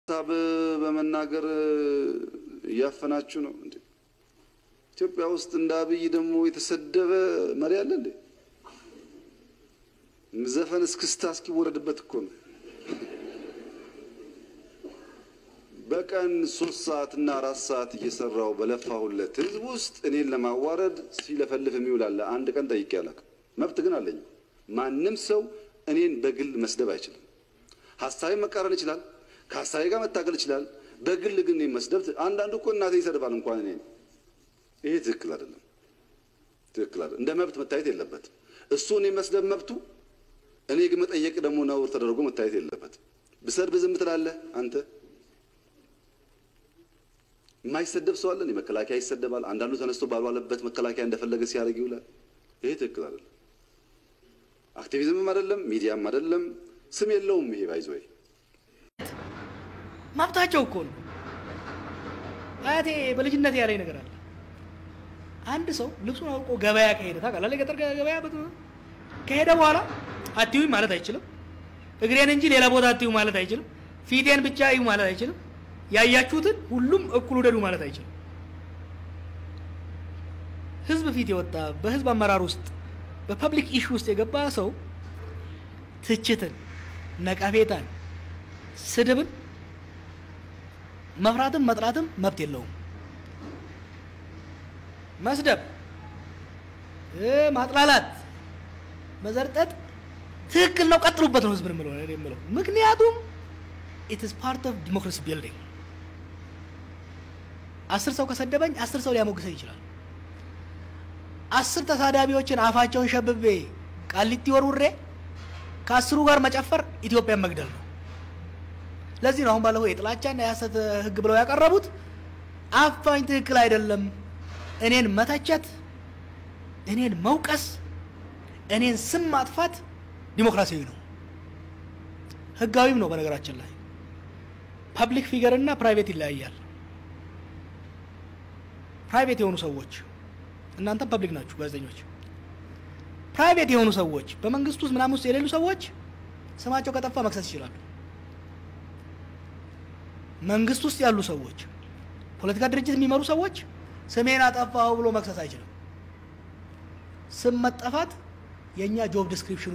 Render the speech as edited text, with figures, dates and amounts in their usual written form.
ሀሳብ በመናገር ያፈናችሁ ነው እንዴ? ኢትዮጵያ ውስጥ እንደ አብይ ደግሞ የተሰደበ መሪ አለ እንዴ? ዘፈን እስክስታ እስኪወረድበት እኮ ነው። በቀን 3 ሰዓት እና 4 ሰዓት እየሰራው በለፋሁለት ህዝብ ውስጥ እኔን ለማዋረድ ሲለፈልፍ የሚውላል አንድ ቀን ጠይቄ አላውቅም። መብት ግን አለኝ። ማንም ሰው እኔን በግል መስደብ አይችልም። ሐሳቤን መቃረን ይችላል፣ ከሐሳቤ ጋር መታገል ይችላል። በግል ግን መስደብ አንዳንዱ እኮ እናቴ ይሰድባል እንኳን እኔ። ይሄ ትክክል አይደለም። ትክክል አይደለም። እንደ መብት መታየት የለበትም። እሱ እኔ መስደብ መብቱ፣ እኔ ግን መጠየቅ ደግሞ ነውር ተደርጎ መታየት የለበትም። ብሰድብ ዝም ትላለህ አንተ? የማይሰደብ ሰው አለ? መከላከያ ይሰደባል። አንዳንዱ ተነስቶ ባልዋለበት መከላከያ እንደፈለገ ሲያደርግ ይውላል። ይሄ ትክክል አይደለም። አክቲቪዝምም አይደለም፣ ሚዲያም አይደለም፣ ስም የለውም። ይሄ ባይዞይ መብታቸው እኮ ነው። አያቴ በልጅነት ያለኝ ነገር አለ። አንድ ሰው ልብሱን አውልቆ ገበያ ከሄደ ታውቃለህ፣ ገጠር ገበያ ከሄደ በኋላ አትዩኝ ማለት አይችልም። እግሬን እንጂ ሌላ ቦታ አትዩ ማለት አይችልም። ፊቴን ብቻ እዩ ማለት አይችልም። ያያችሁትን ሁሉም እኩል ወደዱ ማለት አይችልም። ህዝብ ፊት የወጣ በህዝብ አመራር ውስጥ በፐብሊክ ኢሹ ውስጥ የገባ ሰው ትችትን፣ ነቀፌታን፣ ስድብን መፍራትም መጥላትም መብት የለውም። መስደብ፣ ማጥላላት፣ መዘርጠጥ ትክክል ነው፣ ቀጥሉበት ነው ህዝብ የምለው። ምክንያቱም it is part of democracy building። 10 ሰው ከሰደበኝ 10 ሰው ሊያሞግሰኝ ይችላል። 10 ተሳዳቢዎችን አፋቸውን ሸብቤ ቃሊቲ ወርውሬ ከ10ሩ ጋር መጨፈር ኢትዮጵያን መግደል ነው። ለዚህ ነው አሁን ባለው የጥላቻና የሐሰት ህግ ብለው ያቀረቡት። አፋኝ ትክክል አይደለም። እኔን መተቸት፣ እኔን መውቀስ፣ እኔን ስም ማጥፋት ዲሞክራሲያዊ ነው፣ ህጋዊም ነው። በነገራችን ላይ ፐብሊክ ፊገር እና ፕራይቬት ይለያያል። ፕራይቬት የሆኑ ሰዎች እናንተ ፐብሊክ ናችሁ ጋዜጠኞች። ፕራይቬት የሆኑ ሰዎች በመንግስት ውስጥ ምናምን ውስጥ የሌሉ ሰዎች ስማቸው ከጠፋ መክሰስ ይችላሉ። መንግስት ውስጥ ያሉ ሰዎች፣ ፖለቲካ ድርጅት የሚመሩ ሰዎች ስሜን አጠፋው ብሎ መክሰስ አይችልም። ስም መጠፋት የኛ ጆብ ዲስክሪፕሽን